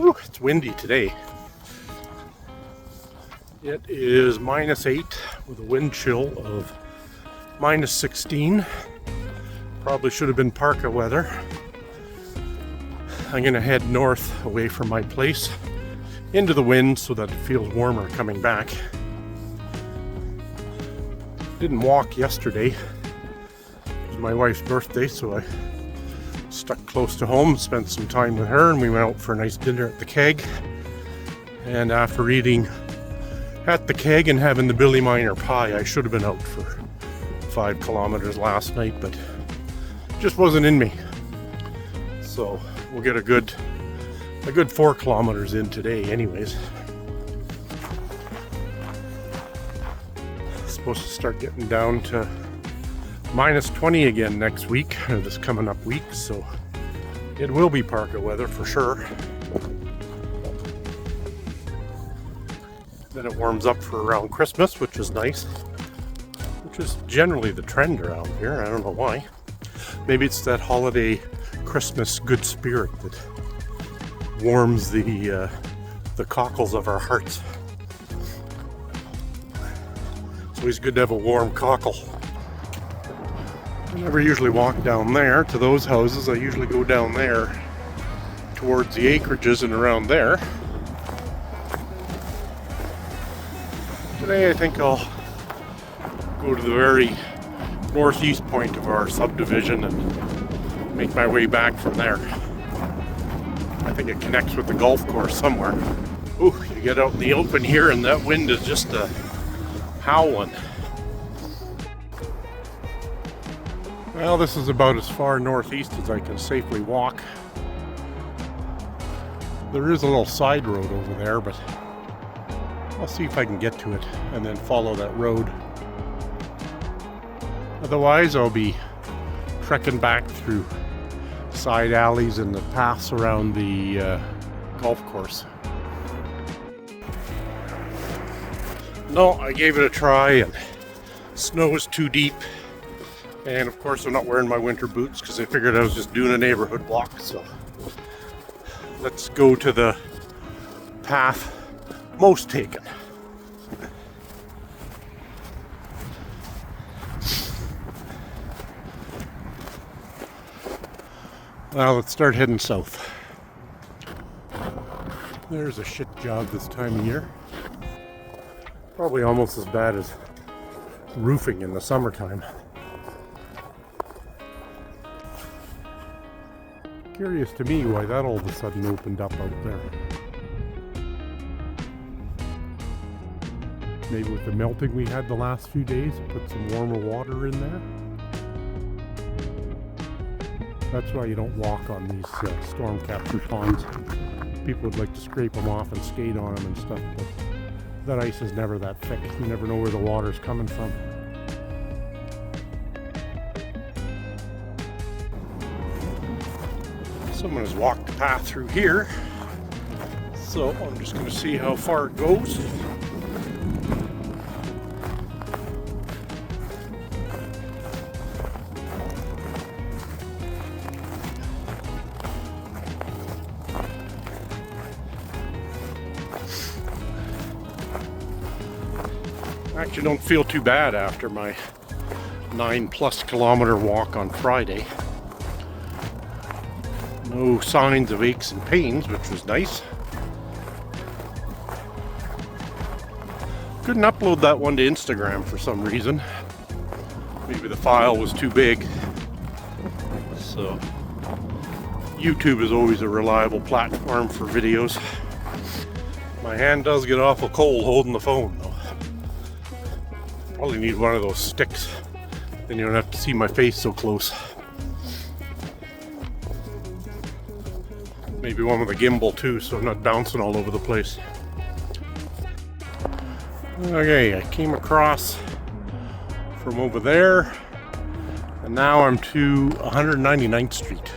Ooh, it's windy today. It is -8 with a wind chill of -16. Probably should have been parka weather. I'm gonna head north away from my place into the wind so that it feels warmer coming back. Didn't walk yesterday. It was my wife's birthday, so I stuck close to home, spent some time with her, and we went out for a nice dinner at the Keg. And after eating at the Keg and having the Billy Miner pie, I should have been out for 5 kilometers last night, but just wasn't in me. So we'll get a good 4 kilometers in today anyways. Supposed to start getting down to -20 again next week, or this coming up week, so it will be parka weather for sure. Then it warms up for around Christmas, which is nice, which is generally the trend around here. I don't know why. Maybe it's that holiday Christmas good spirit that warms the cockles of our hearts. It's always good to have a warm cockle. I never usually walk down there to those houses. I usually go down there towards the acreages and around there. Today I think I'll go to the very northeast point of our subdivision and make my way back from there. I think it connects with the golf course somewhere. Ooh, you get out in the open here and that wind is just howling. Well, this is about as far northeast as I can safely walk. There is a little side road over there, but I'll see if I can get to it and then follow that road. Otherwise, I'll be trekking back through side alleys and the paths around the golf course. No, I gave it a try and snow was too deep. And of course I'm not wearing my winter boots because I figured I was just doing a neighborhood walk. So let's go to the path most taken. Well, let's start heading south. There's a shit job this time of year. Probably almost as bad as roofing in the summertime. Curious to me why that all of a sudden opened up out there. Maybe with the melting we had the last few days, put some warmer water in there. That's why you don't walk on these storm capture ponds. People would like to scrape them off and skate on them and stuff, but that ice is never that thick. You never know where the water's coming from. Someone has walked the path through here, so I'm just going to see how far it goes. Actually don't feel too bad after my 9+ kilometer walk on Friday. No signs of aches and pains, which was nice. Couldn't upload that one to Instagram for some reason. Maybe the file was too big. So YouTube is always a reliable platform for videos. My hand does get awful cold holding the phone though. Probably need one of those sticks. Then you don't have to see my face so close. Maybe one with a gimbal too, so I'm not bouncing all over the place. Okay, I came across from over there, and now I'm to 199th Street.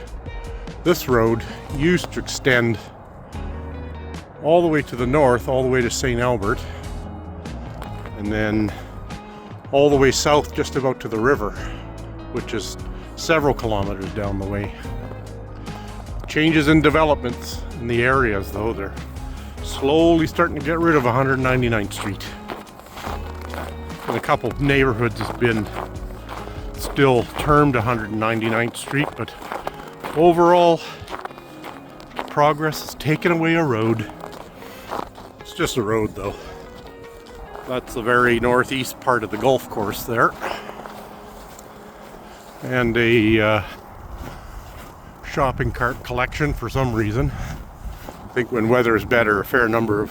This road used to extend all the way to the north, all the way to St. Albert, and then all the way south just about to the river, which is several kilometers down the way. Changes in developments in the areas, though. They're slowly starting to get rid of 199th Street. And a couple of neighborhoods has been still termed 199th Street, but overall progress has taken away a road. It's just a road, though. That's the very northeast part of the golf course there. And a shopping cart collection for some reason. I think when weather is better, a fair number of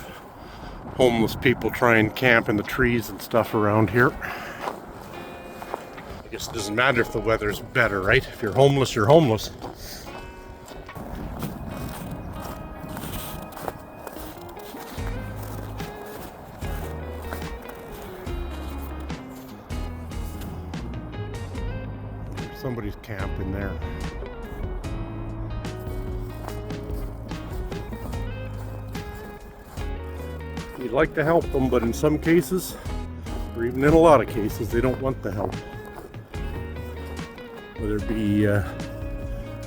homeless people try and camp in the trees and stuff around here. I guess it doesn't matter if the weather's better, right? If you're homeless, you're homeless. Somebody's camping there. You'd like to help them, but in some cases, or even in a lot of cases, they don't want the help. Whether it be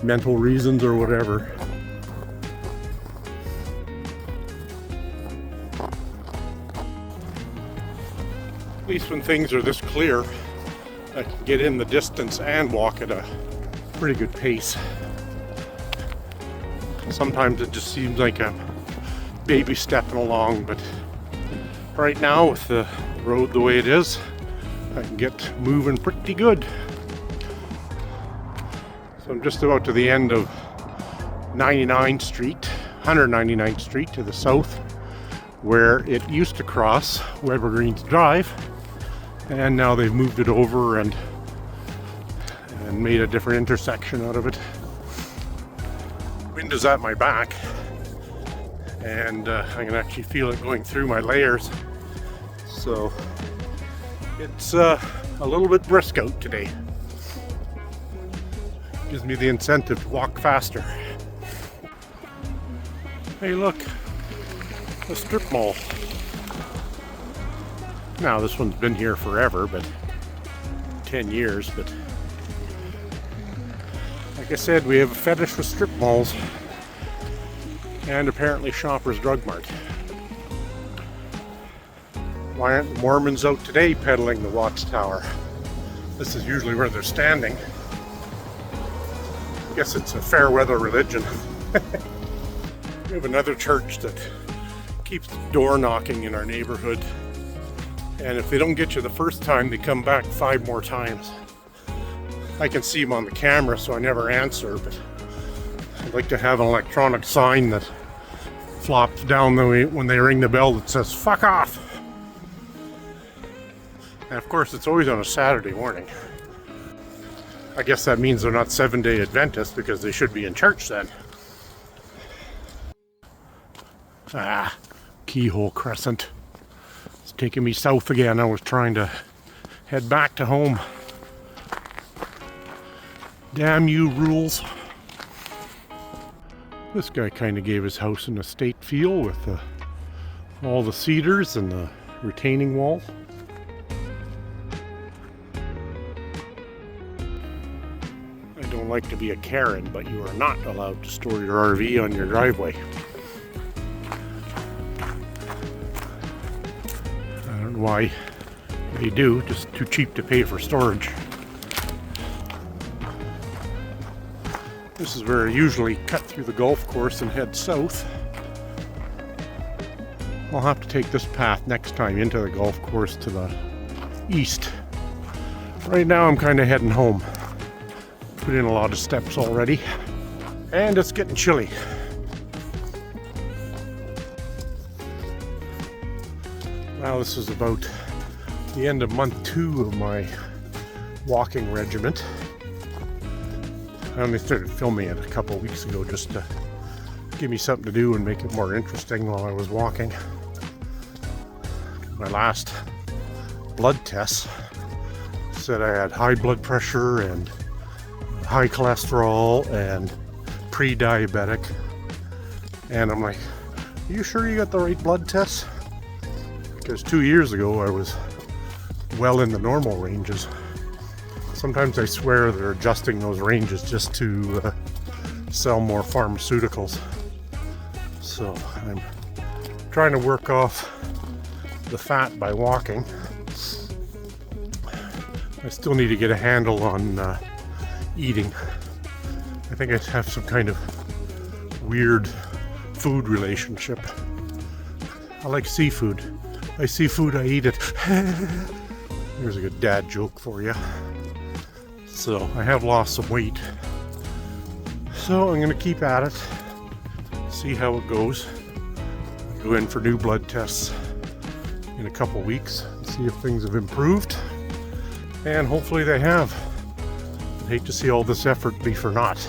mental reasons or whatever. At least when things are this clear, I can get in the distance and walk at a pretty good pace. Sometimes it just seems like a baby stepping along, but right now with the road the way it is, I can get moving pretty good. So I'm just about to the end of 99th Street, 199th Street to the south, where it used to cross Weber Greens Drive. And now they've moved it over and made a different intersection out of it. Wind is at my back, and I can actually feel it going through my layers. So it's a little bit brisk out today. Gives me the incentive to walk faster. Hey, look, a strip mall. Now this one's been here forever, but 10 years, but like I said, we have a fetish with strip malls and apparently Shoppers Drug Mart. Why aren't the Mormons out today peddling the Watchtower? This is usually where they're standing. I guess it's a fair weather religion. We have another church that keeps door knocking in our neighborhood. And if they don't get you the first time, they come back 5 more times. I can see them on the camera, so I never answer, but I'd like to have an electronic sign that flops down when they ring the bell that says, "Fuck off!" And of course, it's always on a Saturday morning. I guess that means they're not Seventh-day Adventists, because they should be in church then. Keyhole Crescent. Taking me south again. I was trying to head back to home. Damn you, rules. This guy kind of gave his house an estate feel with all the cedars and the retaining wall. I don't like to be a Karen, but you are not allowed to store your RV on your driveway. Why they do, just too cheap to pay for storage. This is where I usually cut through the golf course and head south. I'll have to take this path next time into the golf course to the east. Right now I'm kind of heading home. Put in a lot of steps already, and it's getting chilly. Well, this is about the end of month 2 of my walking regiment. I only started filming it a couple weeks ago just to give me something to do and make it more interesting while I was walking. My last blood test said I had high blood pressure and high cholesterol and pre-diabetic. And I'm like, are you sure you got the right blood test? Because 2 years ago I was well in the normal ranges. Sometimes I swear they're adjusting those ranges just to sell more pharmaceuticals. So I'm trying to work off the fat by walking. I still need to get a handle on eating. I think I have some kind of weird food relationship. I like seafood. I see food, I eat it. There's a good dad joke for you. So I have lost some weight. So I'm going to keep at it. See how it goes. Go in for new blood tests in a couple weeks. See if things have improved. And hopefully they have. I'd hate to see all this effort be for naught.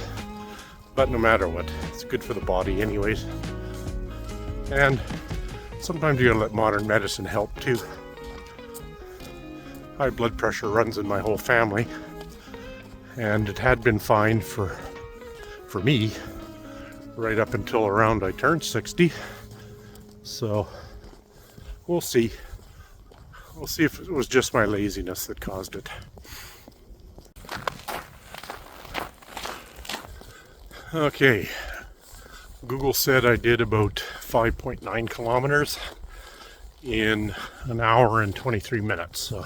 But no matter what, it's good for the body anyways. And sometimes you gotta let modern medicine help too. High blood pressure runs in my whole family, and it had been fine for me right up until around I turned 60. So we'll see. We'll see if it was just my laziness that caused it. Okay, Google said I did about 5.9 kilometers in an hour and 23 minutes. So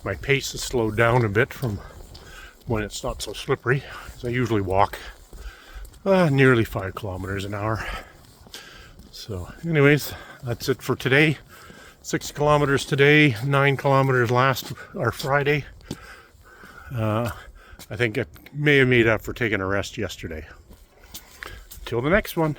my pace has slowed down a bit from when it's not so slippery, because I usually walk nearly 5 kilometers an hour. So anyways, that's it for today. 6 kilometers today, 9 kilometers Friday. I think it may have made up for taking a rest yesterday. Till the next one.